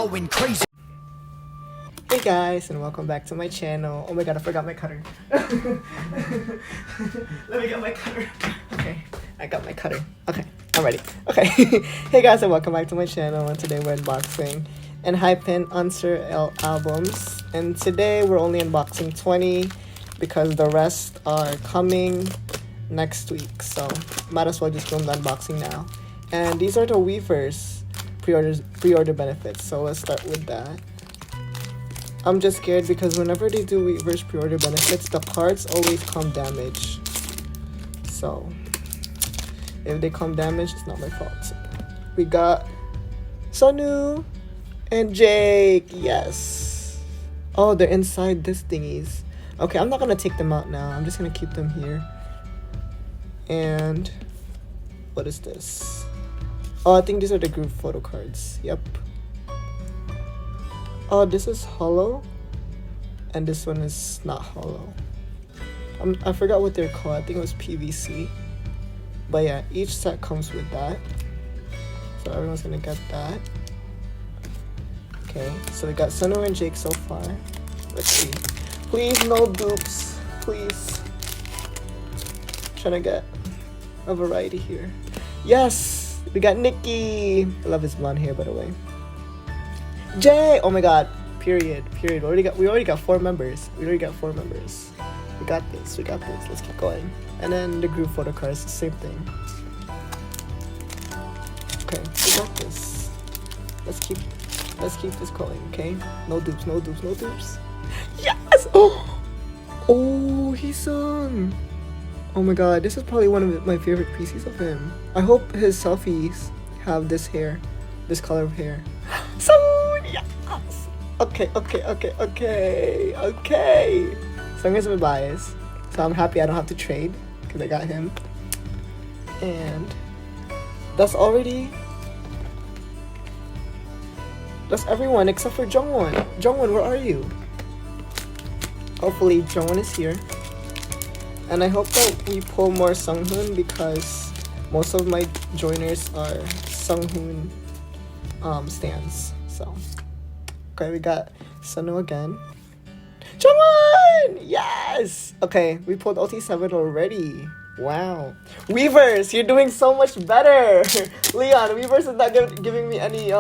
going crazy. Hey guys, and welcome back to my channel. Oh my god, I forgot my cutter. Let me get my cutter. Okay, I got my cutter. Okay, I'm ready. Okay. Hey guys, and welcome back to my channel. And today we're unboxing enhypen Answer L albums. And today we're only unboxing 20 because the rest are coming next week. So might as well just film the unboxing now. And these are the weverse pre-order benefits. So let's start with that. I'm just scared because whenever they do weverse pre-order benefits, the cards always come damaged. So if they come damaged, it's not my fault. We got Sunoo and Jake. Yes. Oh, they're inside this thingies. Okay, I'm not gonna take them out now. I'm just gonna keep them here. And what is this? Oh, I think these are the group photo cards. Yep. Oh, this is hollow, and this one is not hollow. I forgot what they're called. I think it was PVC. But yeah, each set comes with that. So everyone's gonna get that. Okay, so we got Sunoo and Jake so far. Let's see. Please, no dupes. Please. Trying to get a variety here. Yes! We got Nikki. I love his blonde hair, by the way. Jay! Oh my god. Period. We already got 4 members. We got this. Let's keep going. And then the group photo cards, the same thing. Okay, we got this. Let's keep this going, okay? No dupes. Yes! Oh, he sung. Oh my god, this is probably one of my favorite pieces of him. I hope his selfies have this hair, this color of hair. So yes. Okay. Sung is my bias, so I'm happy I don't have to trade because I got him. And that's everyone except for Jungwon. Jungwon, where are you? Hopefully Jungwon is here. And I hope that we pull more Sunghoon because most of my joiners are Sunghoon stands. So okay, we got Sunoo again. Jungwon! Yes! Okay, we pulled OT7 already. Wow. Weverse, you're doing so much better. Leon, Weverse is not giving me any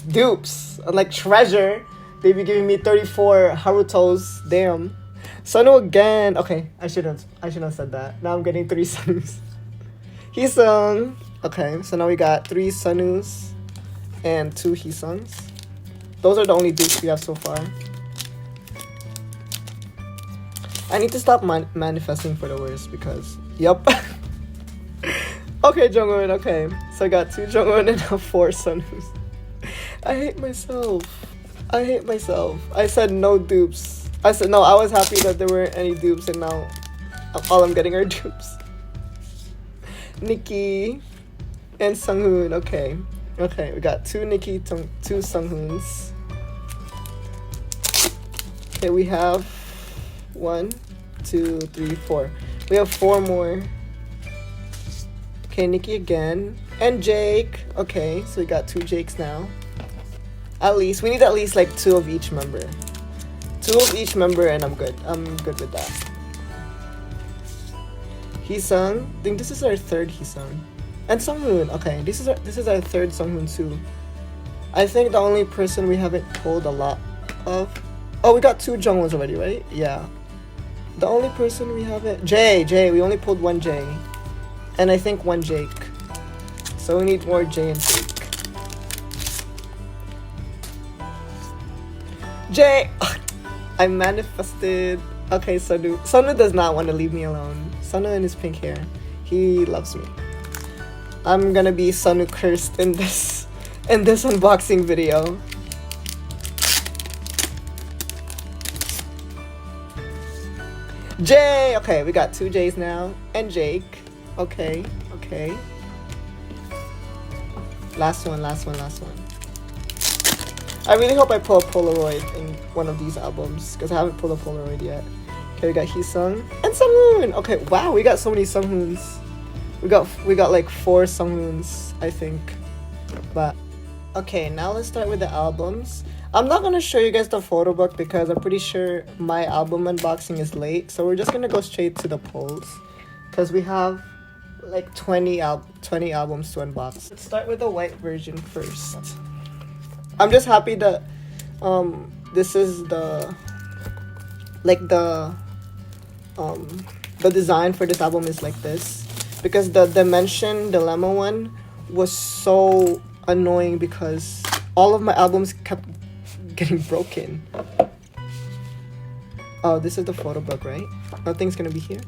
dupes. Like treasure, they be giving me 34 Harutos. Damn. Sunoo again. Okay, I shouldn't have said that. Now I'm getting 3 Sunoos. He sung. Okay, so now we got 3 Sunoos and 2 Heesungs. Those are the only dupes we have so far. I need to stop manifesting for the worst because, yep. Okay, Jungwon, okay. So I got 2 Jungwon and 4 Sunoos. I hate myself. I said no dupes. I said no, I was happy that there weren't any dupes and now all I'm getting are dupes. Nikki and Sunghoon, okay. Okay, we got 2 Nikki, 2 Sunghoons. Okay, we have 1, 2, 3, 4. We have 4 more. Okay, Nikki again. And Jake. Okay, so we got 2 Jakes now. At least, we need at least like 2 of each member. 2 of each member and I'm good. I'm good with that. Heesung. I think this is our 3rd Heesung. And Sunghoon. Okay, this is our 3rd Sunghoon too. I think the only person we haven't pulled a lot of. Oh, we got 2 Jungwons already, right? Yeah. The only person we haven't. Jay. We only pulled 1 Jay. And I think 1 Jake. So we need more Jay and Jake. Jay! I manifested. Okay, Sunoo. Sunoo does not want to leave me alone. Sunoo and his pink hair. He loves me. I'm gonna be Sunoo cursed in this unboxing video. Jay! Okay, we got 2 Jays now. And Jake. Okay. Last one. I really hope I pull a Polaroid in one of these albums because I haven't pulled a Polaroid yet. Okay, we got Heesung and Sunghoon. Okay, wow, we got so many Sunghoons. We got like 4 Sunghoons, I think. But Okay, now let's start with the albums. I'm not gonna show you guys the photo book because I'm pretty sure my album unboxing is late. So we're just gonna go straight to the polls because we have like 20 albums to unbox. Let's start with the white version first. I'm just happy that this is the design for this album is like this, because the Dimension Dilemma one was so annoying because all of my albums kept getting broken. Oh, this is the photo book, right? Nothing's gonna be here.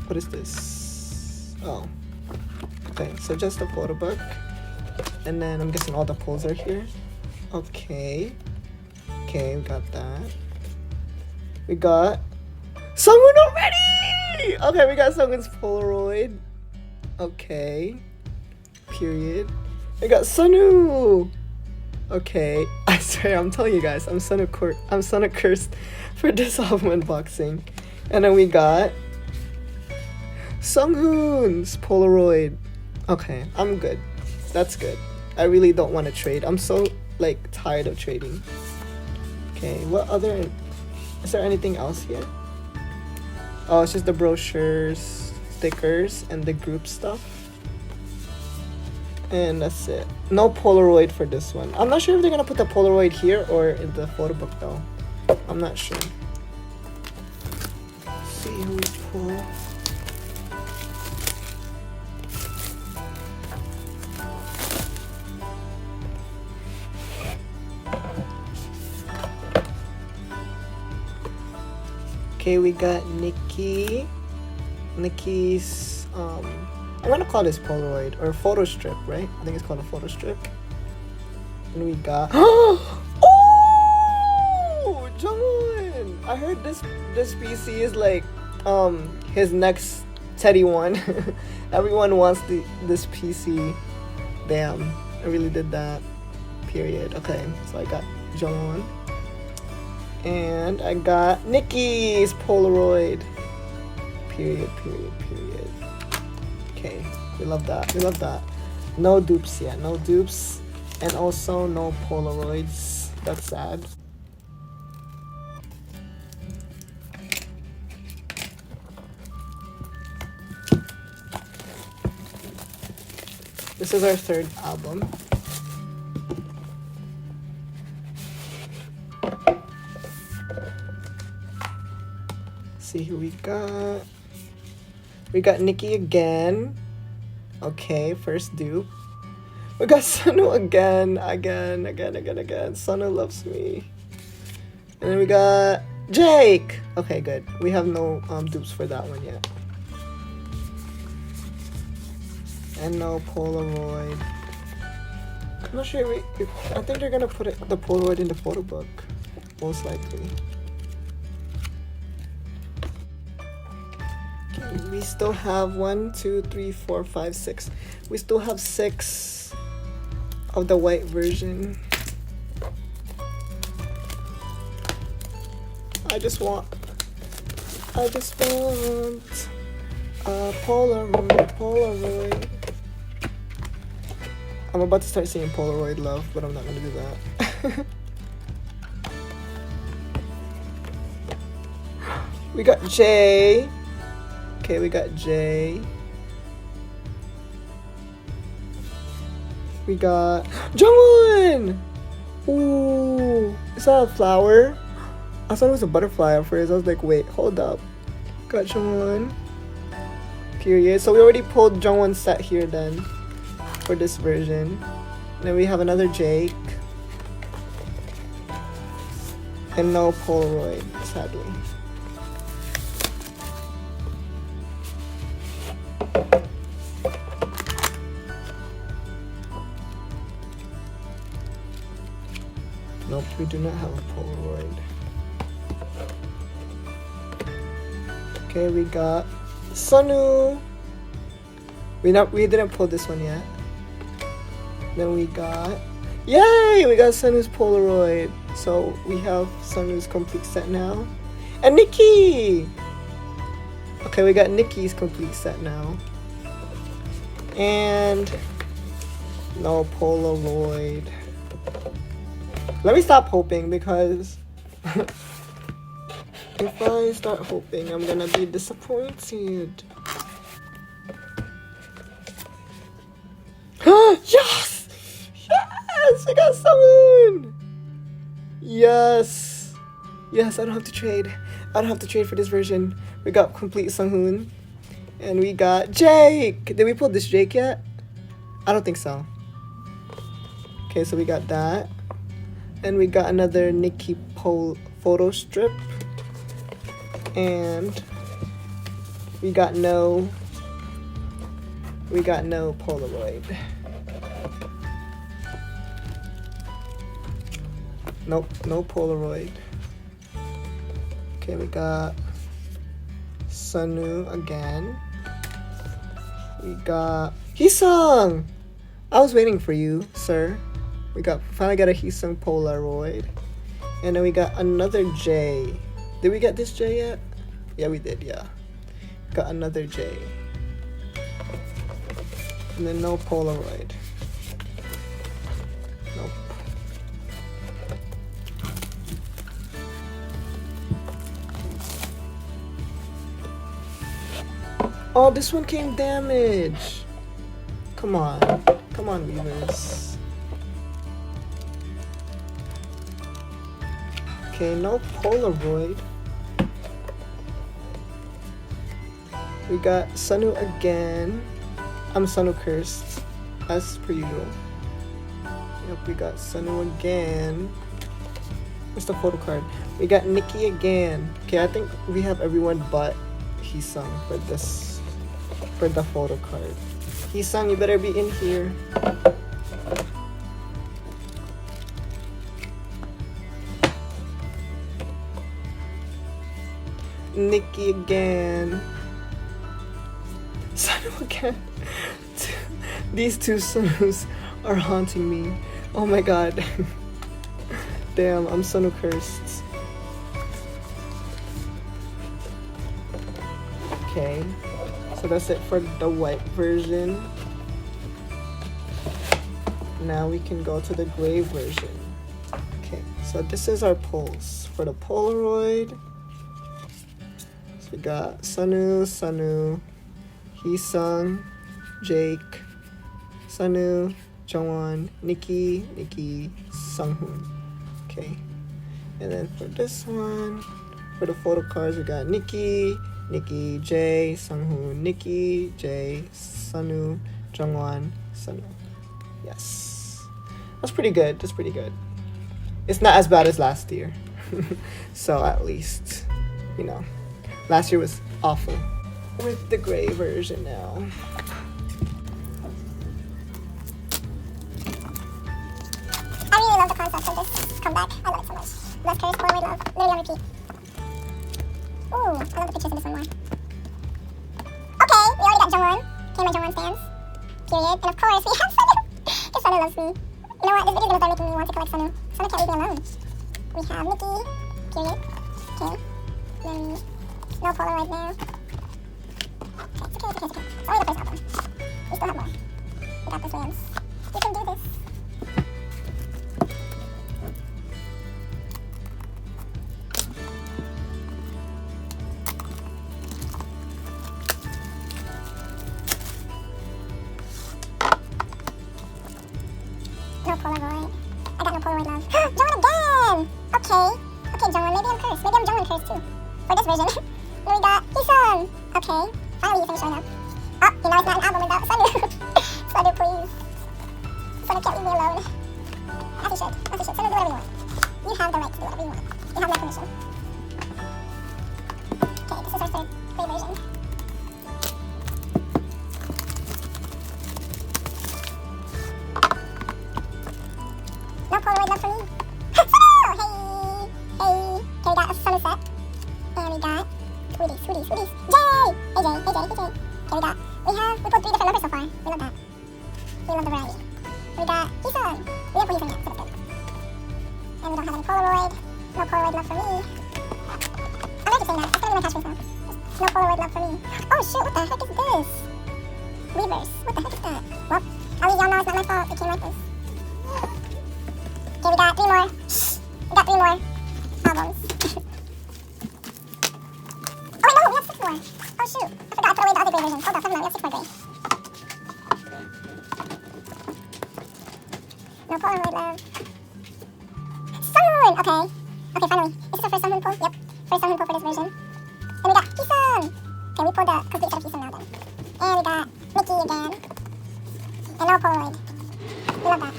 What is this? Oh, okay, so just the photo book, and then I'm guessing all the polls are here. Okay, we got that. We got Sunoo already! Okay, we got Sunoo's Polaroid. Okay. Period. We got Sunoo! Okay. I swear, I'm telling you guys, I'm Sunoo cursed for this album unboxing. And then we got Sunghoon's Polaroid. Okay, I'm good. That's good. I really don't want to trade. I'm so, like, tired of trading. Okay, what other... Is there anything else here? Oh, it's just the brochures, stickers, and the group stuff. And that's it. No Polaroid for this one. I'm not sure if they're gonna put the Polaroid here or in the photo book though. I'm not sure. Let's see who we pull. Okay, we got Nikki. Nikki's I'm gonna call this Polaroid or photo strip, right? I think it's called a photo strip. And we got oh, Jungwon! I heard this PC is like his next Teddy one. Everyone wants this PC. Damn, I really did that. Period. Okay, so I got Jungwon. And I got Nikki's Polaroid. Period. Okay, we love that. No dupes yet. No dupes. And also no Polaroids. That's sad. This is our third album. See who we got. We got Nikki again. Okay, first dupe. We got Sunoo again. Sunoo loves me. And then we got Jake. Okay, good. We have no dupes for that one yet. And no Polaroid. I'm not sure. I think they're gonna put the Polaroid in the photo book, most likely. We still have 1, 2, 3, 4, 5, 6. We still have 6 of the white version. I just want a Polaroid. I'm about to start saying Polaroid love, but I'm not gonna do that. We got Jay. Okay, we got Jay. We got Jungwon! Ooh, is that a flower? I thought it was a butterfly at first. I was like, wait, hold up. Got Jungwon. Period. So we already pulled Jungwon's set here then for this version. And then we have another Jake. And no Polaroid, sadly. Nope, we do not have a Polaroid. Okay, we got Sunoo. We didn't pull this one yet. Then we got, yay! We got Sunoo's Polaroid. So we have Sunoo's complete set now. And Nikki! Okay, we got Nikki's complete set now. And No Polaroid. Let me stop hoping because if I start hoping, I'm gonna be disappointed. Yes! Yes! I got someone! Yes! Yes, I don't have to trade. I don't have to trade for this version. We got complete Sunghoon. And we got Jake! Did we pull this Jake yet? I don't think so. Okay, so we got that. And we got another Nikki photo strip. And we got no Polaroid. Nope, no Polaroid. Okay, we got Sunoo again. We got Heesung! I was waiting for you, sir. We finally got a Heesung Polaroid. And then we got another J. Did we get this J yet? Yeah, we did, yeah. Got another J. And then no Polaroid. Nope. Oh, this one came damaged. Come on, weverse. Okay, no Polaroid. We got Sunoo again. I'm Sunoo cursed, as per usual. Yep, we got Sunoo again. What's the photo card? We got Nikki again. Okay, I think we have everyone but Heesung for the photo card. Heesung, you better be in here. Nikki again. Sunoo again. These two Sunoos are haunting me. Oh my god. Damn, I'm Sunoo cursed. Okay, so that's it for the white version. Now we can go to the gray version. Okay, so this is our pulls for the Polaroid. So we got Sunoo, Heesung, Jake, Sunoo, Jongwon, Nikki, Sunghoon. Okay, and then for this one, for the photo cards, we got Nikki, J, Sunghoon, Nikki, J, Sunoo, Jongwon, Sunoo. Yes, that's pretty good. It's not as bad as last year. So at least, you know, last year was awful. With the gray version now. I really love the concept of this comeback. I love it so much. Left curse, forward love, literally on repeat. Ooh, I love the pictures of this one more. Okay, we already got Jongwon. Okay, my Jongwon fans. Period. And of course, we have Sunoo. Because Sunoo loves me. You know what? This video is going to start making me want to collect Sunoo. Sunoo can't leave me alone. We have Nikki. Period. Okay. Then, no Polaroid now. Okay, it's okay. It's only the first album. We still have more. We got this, fans. We can do this. No Polaroid. I got no Polaroid love. Jongwon again! Okay, Jongwon, maybe I'm cursed. Maybe I'm Jongwon cursed too. For this version. Then we got Heesung. Okay, finally you finished showing up. Oh, you know it's not an album without Sunoo. Sunoo, please. Sunoo can't leave me alone. As you should. Sunoo, do whatever you want. You have the right to do whatever you want. You have my permission. Okay, this is our third gray version. No Polaroid love for me. Sunoo! Hey! Okay, we got a Sunoo set. And we got Sweeties. Jay! AJ. Okay, we pulled 3 different numbers so far. We love that. We love the variety. We got Heesung. We didn't pull Heesung yet, so that's good. And we don't have any Polaroid. No Polaroid love for me. I'm going to say that. That's going to be my catchphrase now. No Polaroid love for me. Oh shoot, what the heck is this? Weverse. What the heck is that? Well, At least y'all know it's not my fault. It came like this. Okay, we got 3 more. We got 3 more albums. Oh wait, no, we have 6 more. Oh shoot, I forgot I put away the other gray version. Hold on, never mind, we have 6 more gray. No Polaroid love. Sunoo! Okay. Okay, finally. Is this the first Sunoo pull? Yep. First Sunoo pull for this version. Then we got Heesung! Okay, we pulled the complete set of Heesung now then. And we got Mickey again. And no Polaroid. We love that.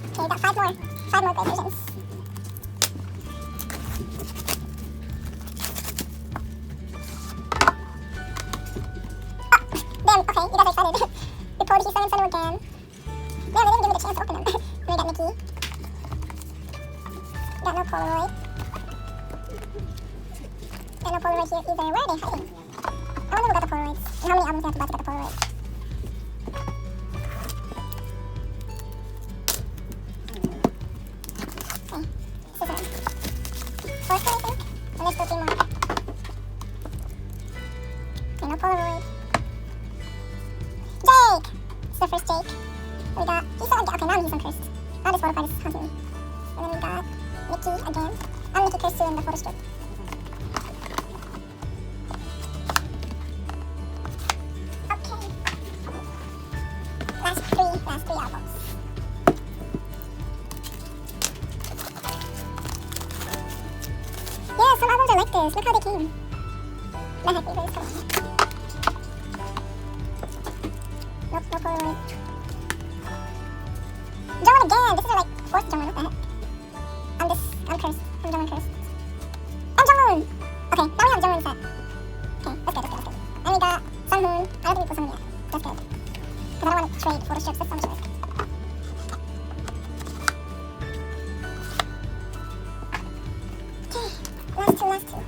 Okay, we got 5 more. 5 more gray versions. Damn, okay, you guys are excited. We pulled Heesung and Sunoo again. Yeah, they didn't give me the chance to open them. And we got Mickey. Got no Polaroid. Got no Polaroid here either. Where are they hiding? I wonder who got the Polaroids. And how many albums do I have to buy to get the Polaroids? Okay, scissors. 4th one, I think. And there's still 3 more. Okay, no Polaroid. Jake! This is the first Jake. We got Heesung again. Okay, now Heesung cursed. Now this photo card is haunting me. And then we got Mickey again. I'm Mickey cursed too in the photo strip. Okay. Last three albums. Yeah, some albums are like this. Look how they came. The heck, wait, come on. Nope, no Polaroid. Jungwon again! This is like 4th Jungwon, what the heck? I'm cursed. I'm Jungwon cursed. And Jungwon! Okay, now we have Jungwon set. Okay, that's good. And we got Sunhoon. I don't think we put Sunhoon yet. That's good. Because I don't want to trade photo strips with some shit. Okay, last two.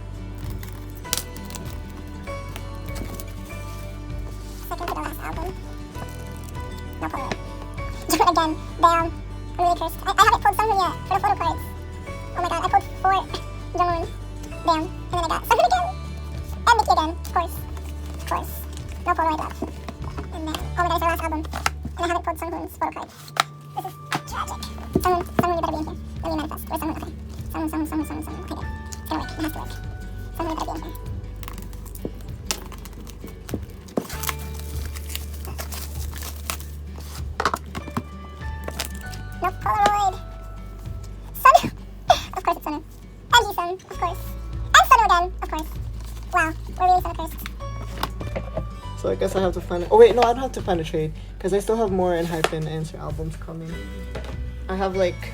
Second to the last album. No Polaroid. Jungwon again. Damn. I'm really cursed. I haven't pulled Sunhoon yet for the photo cards. Oh my god, I pulled 4 Jungwon. Damn. And then I got Sunhoon again. And Mickey again. Of course. No Polaroid left. And then, oh my god, it's our last album. And I haven't pulled Sunhoon's photo card. This is tragic. Sunhoon, you better be in here. Let me manifest. Where's Sunhoon? Okay. Sunhoon. Okay, good. It's gonna work. It has to work. Sunhoon, you better be in here. No Polaroid. Sunoo. Of course it's Sunoo. And Heesung, of course. And Sunoo again, of course. Wow, we're really so cursed. So I guess I have to find it. Oh wait, no, I don't have to find a trade because I still have more enhypen answer albums coming. I have like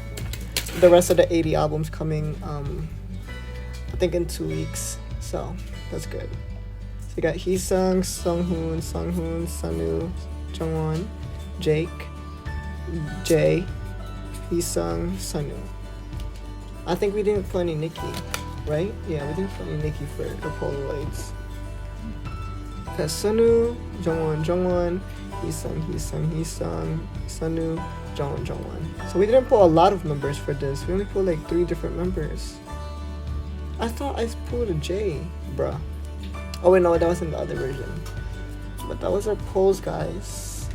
the rest of the 80 albums coming. I think in 2 weeks. So that's good. So you got Heesung, Sunhoon, Sunoo, Jungwon, Jake, Jay, Heesung, Sunoo. I think we didn't put any Nikki, right? Yeah, we didn't put any Nikki for the Polaroids. That's Sunoo, Jungwon, Heesung, Sunoo, Jungwon. So we didn't pull a lot of members for this. We only pulled like 3 different members. I thought I pulled a J, bruh. Oh wait, no, that was in the other version. But that was our pulls, guys.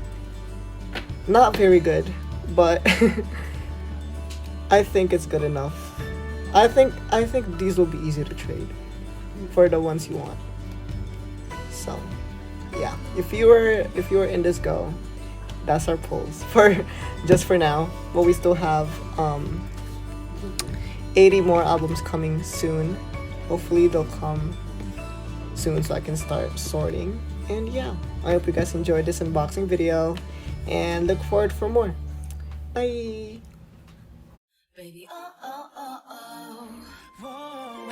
Not very good, but I think it's good enough. I think these will be easy to trade for the ones you want. So yeah, if you were in this go, that's our pulls for just for now. But we still have 80 more albums coming soon. Hopefully they'll come soon so I can start sorting. And yeah, I hope you guys enjoyed this unboxing video and look forward for more. Bye. Baby, oh, oh, oh, oh. Whoa,